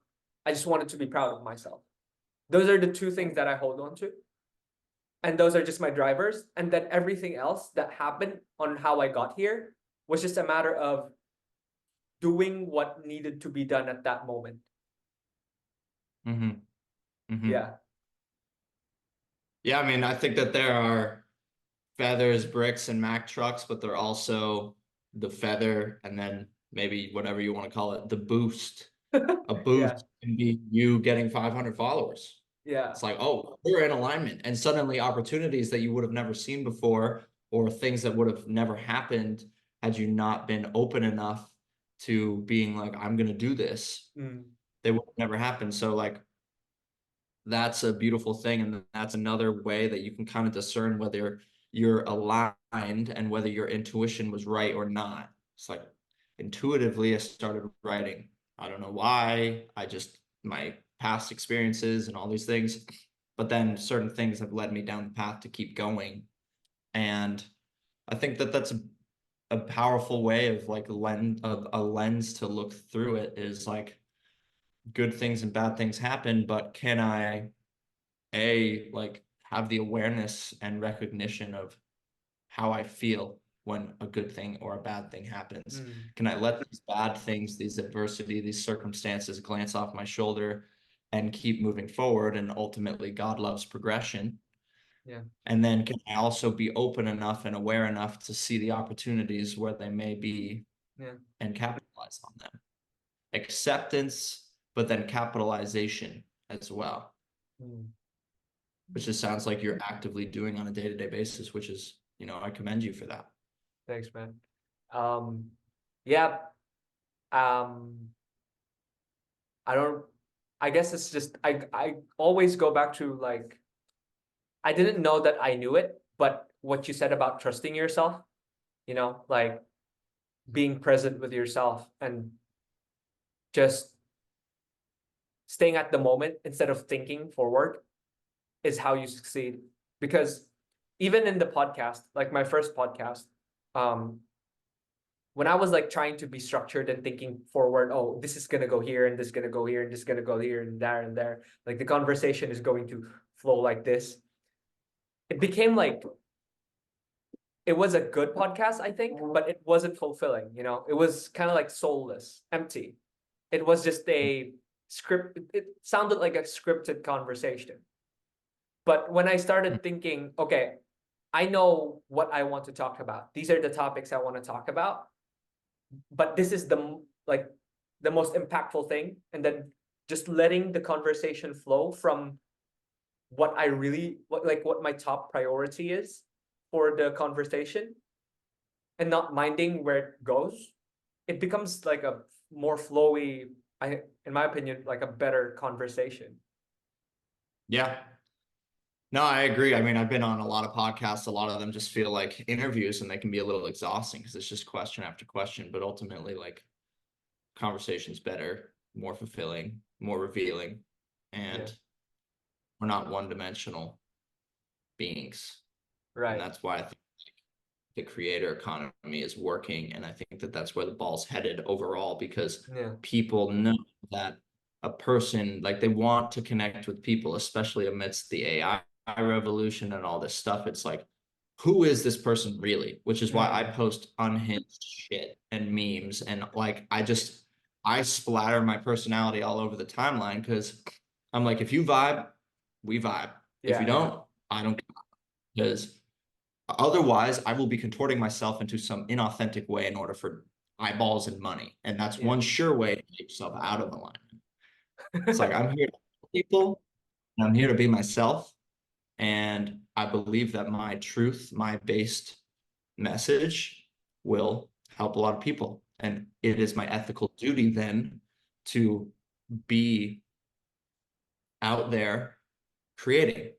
[SPEAKER 1] I just wanted to be proud of myself. Those are the two things that I hold on to. And those are just my drivers. And then everything else that happened on how I got here was just a matter of doing what needed to be done at that moment. Yeah.
[SPEAKER 2] Yeah, I mean, I think that there are feathers, bricks, and Mack trucks, but they're also the feather, and then maybe whatever you want to call it, the boost. A boost can be you getting 500 followers.
[SPEAKER 1] Yeah.
[SPEAKER 2] It's like, oh, we're in alignment, and suddenly opportunities that you would have never seen before, or things that would have never happened had you not been open enough to being like, I'm gonna do this. They would have never happened. So like, that's a beautiful thing, and that's another way that you can kind of discern whether you're aligned and whether your intuition was right or not. It's like intuitively I started writing. I don't know why. My past experiences and all these things, but then certain things have led me down the path to keep going. And I think that that's a powerful way of like a lens to look through it, is like good things and bad things happen, but can I like have the awareness and recognition of how I feel when a good thing or a bad thing happens? Can I let these bad things, these adversity, these circumstances glance off my shoulder and keep moving forward? And ultimately, God loves progression.
[SPEAKER 1] Yeah.
[SPEAKER 2] And then can I also be open enough and aware enough to see the opportunities where they may be, and capitalize on them? Acceptance, but then capitalization as well, which just sounds like you're actively doing on a day-to-day basis, which is, I commend you for that.
[SPEAKER 1] Thanks, man. Yeah. I guess it's just, I always go back to like, I didn't know that I knew it, but what you said about trusting yourself, like being present with yourself and just staying at the moment instead of thinking forward is how you succeed. Because even in the podcast, like my first podcast, when I was like trying to be structured and thinking forward, oh, this is gonna go here and this is gonna go here and this is gonna go here and there, like the conversation is going to flow like this. It became like, it was a good podcast, I think, but it wasn't fulfilling, It was kind of like soulless, empty. It was just a script. It sounded like a scripted conversation. But when I started thinking, okay, I know what I want to talk about. These are the topics I want to talk about. But this is the most impactful thing. And then just letting the conversation flow from what my top priority is for the conversation, and not minding where it goes, it becomes like a more flowy, in my opinion, like a better conversation.
[SPEAKER 2] Yeah. No, I agree. I mean, I've been on a lot of podcasts. A lot of them just feel like interviews and they can be a little exhausting because it's just question after question. But ultimately, like, conversation's better, more fulfilling, more revealing. And we're not one-dimensional beings.
[SPEAKER 1] Right.
[SPEAKER 2] And that's why I think the creator economy is working. And I think that that's where the ball's headed overall, because people know that a person, like, they want to connect with people, especially amidst the AI revolution and all this stuff. It's like, who is this person really? Which is why I post unhinged shit and memes. And like, I splatter my personality all over the timeline, because I'm like, if you vibe, we vibe. If you don't, I don't, because otherwise I will be contorting myself into some inauthentic way in order for eyeballs and money. And that's one sure way to get yourself out of alignment. It's like, I'm here to help people, and I'm here to be myself. And I believe that my truth, my based message will help a lot of people. And it is my ethical duty then to be out there creating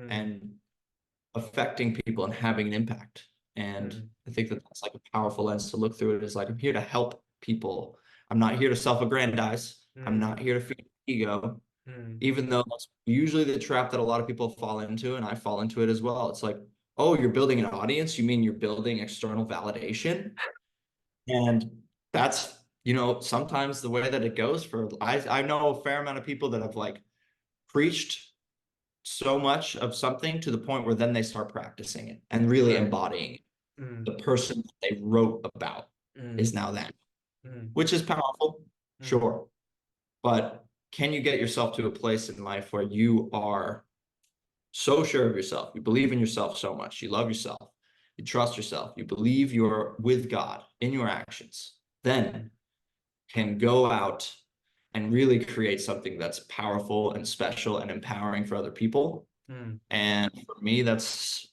[SPEAKER 2] and affecting people and having an impact. And I think that that's like a powerful lens to look through it, is like, I'm here to help people. I'm not here to self-aggrandize. I'm not here to feed ego, even though that's usually the trap that a lot of people fall into, and I fall into it as well. It's like, oh, you're building an audience? You mean you're building external validation? And that's, sometimes the way that it goes for, I know a fair amount of people that have like preached so much of something to the point where then they start practicing it and really embodying it. The person that they wrote about is now them, which is powerful, sure. But can you get yourself to a place in life where you are so sure of yourself, you believe in yourself so much, you love yourself, you trust yourself, you believe you're with God in your actions, then can go out and really create something that's powerful and special and empowering for other people. And for me, that's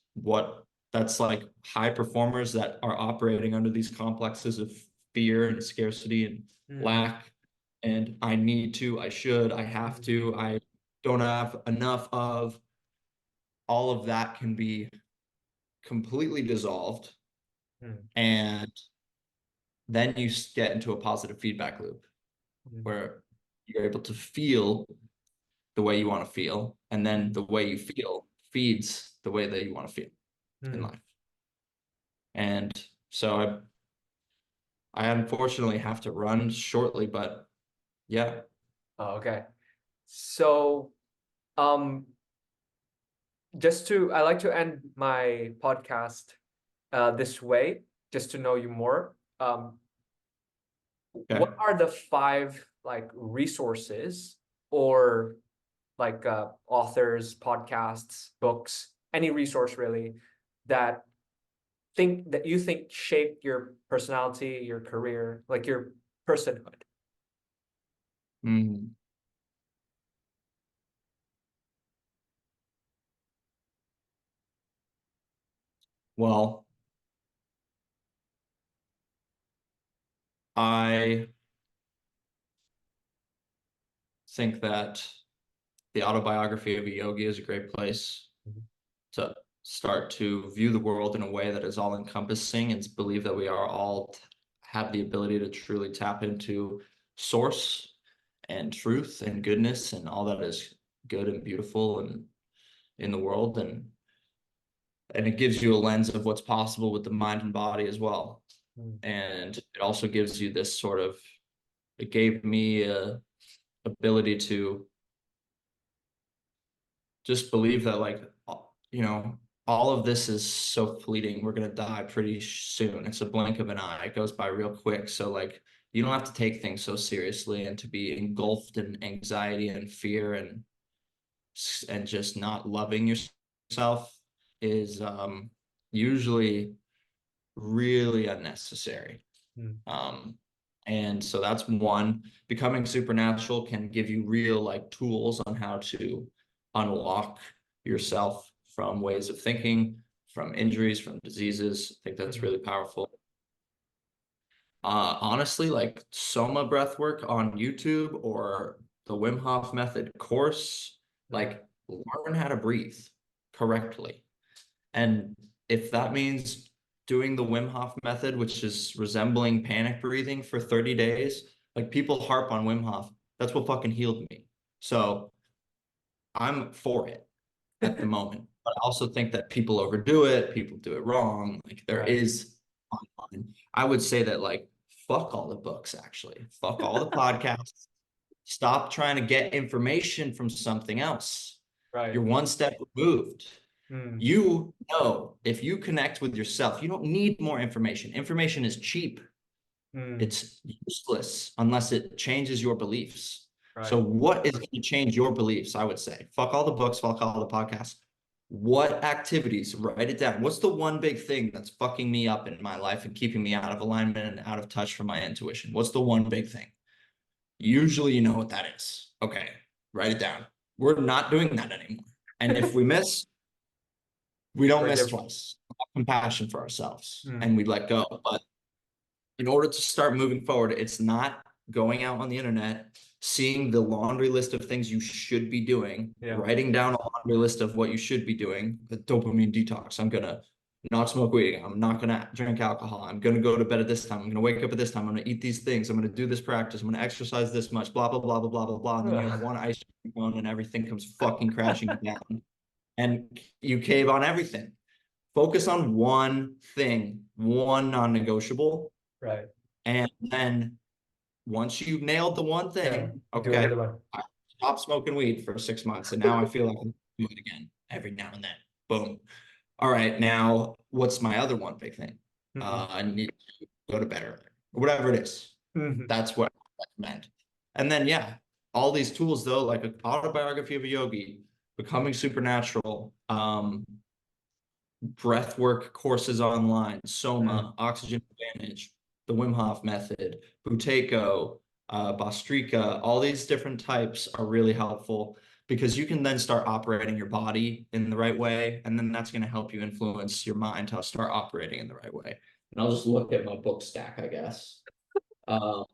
[SPEAKER 2] like high performers that are operating under these complexes of fear and scarcity and lack. And I need to, I should, I have to, I don't have enough of. All of that can be completely dissolved,
[SPEAKER 1] Mm.
[SPEAKER 2] and then you get into a positive feedback loop
[SPEAKER 1] Mm.
[SPEAKER 2] where you're able to feel the way you want to feel, and then the way you feel feeds the way that you want to feel in
[SPEAKER 1] Mm.
[SPEAKER 2] life. And so I unfortunately have to run shortly, but yeah.
[SPEAKER 1] Oh, okay. So, um, I like to end my podcast this way, just to know you more. What
[SPEAKER 2] Okay.
[SPEAKER 1] are the five like resources or like authors, podcasts, books, any resource really that you think shaped your personality, your career, like your personhood?
[SPEAKER 2] Mhm. Well, I think that the autobiography of a yogi is a great place
[SPEAKER 1] Mhm.
[SPEAKER 2] to start to view the world in a way that is all encompassing and believe that we are all have the ability to truly tap into source and truth and goodness and all that is good and beautiful and in the world, and it gives you a lens of what's possible with the mind and body as well.
[SPEAKER 1] Mm.
[SPEAKER 2] And it also gives you this sort of, it gave me a ability to just believe that, like, you know, all of this is so fleeting. We're gonna die pretty soon. It's a blink of an eye. It goes by real quick. So like you don't have to take things so seriously and to be engulfed in anxiety and fear and just not loving yourself is usually really unnecessary.
[SPEAKER 1] Mm.
[SPEAKER 2] Um, and so that's one. Becoming supernatural can give you real like tools on how to unlock yourself from ways of thinking, from injuries, from diseases. I think that's
[SPEAKER 1] Mhm.
[SPEAKER 2] really powerful. Honestly, like Soma breathwork on YouTube or the Wim Hof method course,
[SPEAKER 1] Mm.
[SPEAKER 2] like learn how to breathe correctly. And if that means doing the Wim Hof method, which is resembling panic breathing for 30 days, like people harp on Wim Hof. That's what fucking healed me. So I'm for it at the moment. But I also think that people overdo it, people do it wrong. Like there
[SPEAKER 1] Right.
[SPEAKER 2] is online. I would say that like fuck all the books, actually. Fuck all the podcasts. Stop trying to get information from something else.
[SPEAKER 1] Right.
[SPEAKER 2] You're one step removed.
[SPEAKER 1] Mm.
[SPEAKER 2] You know, if you connect with yourself, you don't need more information. Information is cheap.
[SPEAKER 1] Mm.
[SPEAKER 2] It's useless unless it changes your beliefs. So
[SPEAKER 1] Right.
[SPEAKER 2] what is going to change your beliefs? I would say, fuck all the books, fuck all the podcasts. What activities, write it down. What's the one big thing that's fucking me up in my life and keeping me out of alignment and out of touch from my intuition? What's the one big thing? Usually you know what that is. Okay, write it down. We're not doing that anymore. And if we miss, we don't miss
[SPEAKER 1] Forgive.
[SPEAKER 2] twice. Have compassion for ourselves
[SPEAKER 1] Mm.
[SPEAKER 2] and we let go. But in order to start moving forward, it's not going out on the internet, seeing the laundry list of things you should be doing,
[SPEAKER 1] Yeah.
[SPEAKER 2] writing down a laundry list of what you should be doing, the dopamine detox. I'm gonna not smoke weed. I'm not gonna drink alcohol. I'm gonna go to bed at this time. I'm gonna wake up at this time. I'm gonna eat these things. I'm gonna do this practice. I'm gonna exercise this much, blah, blah, blah, blah, blah, blah, blah. And then you have one ice cream cone and everything comes fucking crashing down. And you cave on everything. Focus on one thing, one non-negotiable.
[SPEAKER 1] Right.
[SPEAKER 2] And then once you've nailed the one
[SPEAKER 1] Yeah.
[SPEAKER 2] thing,
[SPEAKER 1] Do
[SPEAKER 2] okay,
[SPEAKER 1] another one.
[SPEAKER 2] I stopped smoking weed for 6 months and now I feel like I can do it again every now and then. Boom. All right, now what's my other one big thing?
[SPEAKER 1] Mm-mm.
[SPEAKER 2] I need to go to bed earlier, whatever it is.
[SPEAKER 1] Mhm.
[SPEAKER 2] That's what I recommend. And then, yeah, all these tools though, like an autobiography of a yogi, becoming supernatural, breath work courses online,
[SPEAKER 1] Mm.
[SPEAKER 2] Soma, Oxygen Advantage, the Wim Hof method, Buteyko, Bastrika, all these different types are really helpful because you can then start operating your body in the right way. And then that's going to help you influence your mind to start operating in the right way. And I'll just look at my book stack, I guess. Uh,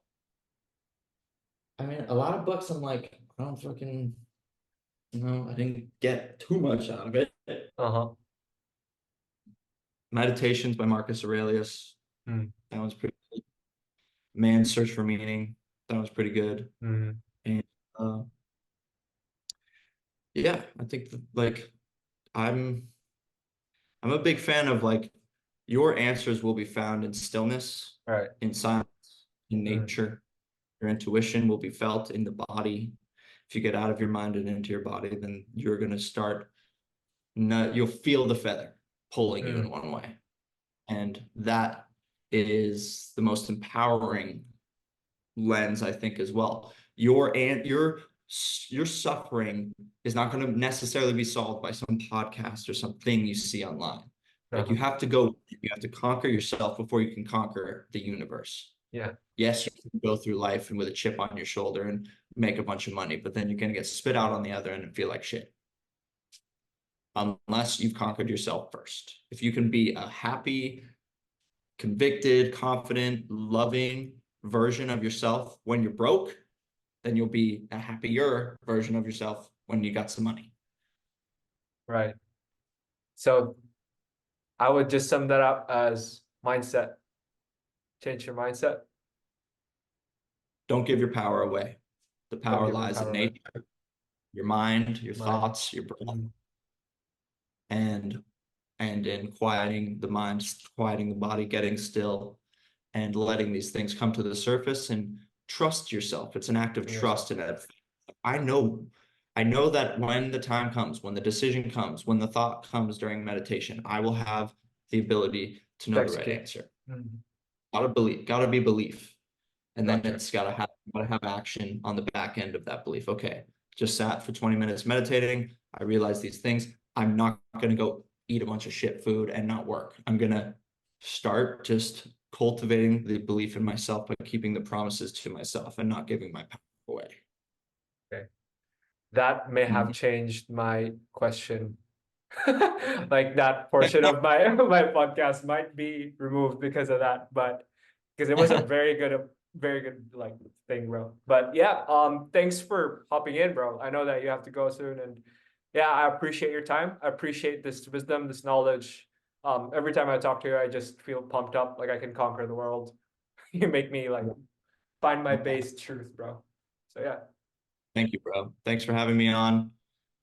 [SPEAKER 2] I mean, a lot of books, I'm like, I don't fucking, I didn't get too much out of it.
[SPEAKER 1] Uh-huh.
[SPEAKER 2] Meditations by Marcus Aurelius.
[SPEAKER 1] Mm.
[SPEAKER 2] That one's pretty good. Man's Search for Meaning. That one's pretty good.
[SPEAKER 1] Mm.
[SPEAKER 2] And yeah, I think that, like I'm a big fan of like your answers will be found in stillness,
[SPEAKER 1] Right.
[SPEAKER 2] in silence, in
[SPEAKER 1] Mm.
[SPEAKER 2] nature. Your intuition will be felt in the body. If you get out of your mind and into your body, then you're gonna start you'll feel the feather pulling you in
[SPEAKER 1] Mm.
[SPEAKER 2] one way. And that is the most empowering lens, I think, as well. Your suffering is not going to necessarily be solved by some podcast or something you see online. Like
[SPEAKER 1] Uh-huh.
[SPEAKER 2] you have to conquer yourself before you can conquer the universe.
[SPEAKER 1] Yeah.
[SPEAKER 2] Yes, you can go through life and with a chip on your shoulder and make a bunch of money, but then you're going to get spit out on the other end and feel like shit. Unless you've conquered yourself first. If you can be a happy, convicted, confident, loving version of yourself when you're broke, then you'll be a happier version of yourself when you got some money.
[SPEAKER 1] Right. So I would just sum that up as mindset. Change your mindset.
[SPEAKER 2] Don't give your power away. The
[SPEAKER 1] Don't
[SPEAKER 2] power
[SPEAKER 1] give your
[SPEAKER 2] lies in
[SPEAKER 1] power away.
[SPEAKER 2] nature, your mind, your
[SPEAKER 1] Mind.
[SPEAKER 2] thoughts, your breath,
[SPEAKER 1] Mm.
[SPEAKER 2] and in quieting the mind, quieting the body, getting still, and letting these things come to the surface and trust yourself. It's an act of
[SPEAKER 1] Yourself.
[SPEAKER 2] trust in that. I know, I know that when the time comes, when the decision comes, when the thought comes during meditation, I will have the ability to know the right
[SPEAKER 1] Execute.
[SPEAKER 2] answer.
[SPEAKER 1] Mm.
[SPEAKER 2] Gotta be belief. And then
[SPEAKER 1] Gotcha.
[SPEAKER 2] it's gotta have action on the back end of that belief. Okay, just sat for 20 minutes meditating. I realized these things. I'm not gonna go eat a bunch of shit food and not work. I'm gonna start just cultivating the belief in myself by keeping the promises to myself and not giving my power away.
[SPEAKER 1] Okay. That may have
[SPEAKER 2] Mhm.
[SPEAKER 1] changed my question. Like that portion of my my podcast might be removed because of that, but because it was a very good like thing, bro. But yeah, thanks for hopping in, bro. I know that you have to go soon, and yeah, I appreciate your time. I appreciate this wisdom, this knowledge. Every time I talk to you, I just feel pumped up, like I can conquer the world. You make me like find my base truth, bro. So yeah.
[SPEAKER 2] Thank you, bro. Thanks for having me on.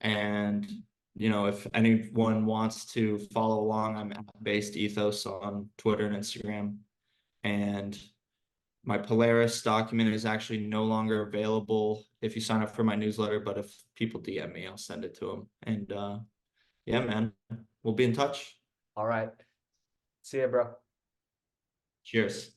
[SPEAKER 2] And, if anyone wants to follow along, I'm at Based Ethos on Twitter and Instagram. And my Polaris document is actually no longer available if you sign up for my newsletter, but if people DM me, I'll send it to them. And yeah, man, we'll be in touch.
[SPEAKER 1] All right. See ya, bro.
[SPEAKER 2] Cheers.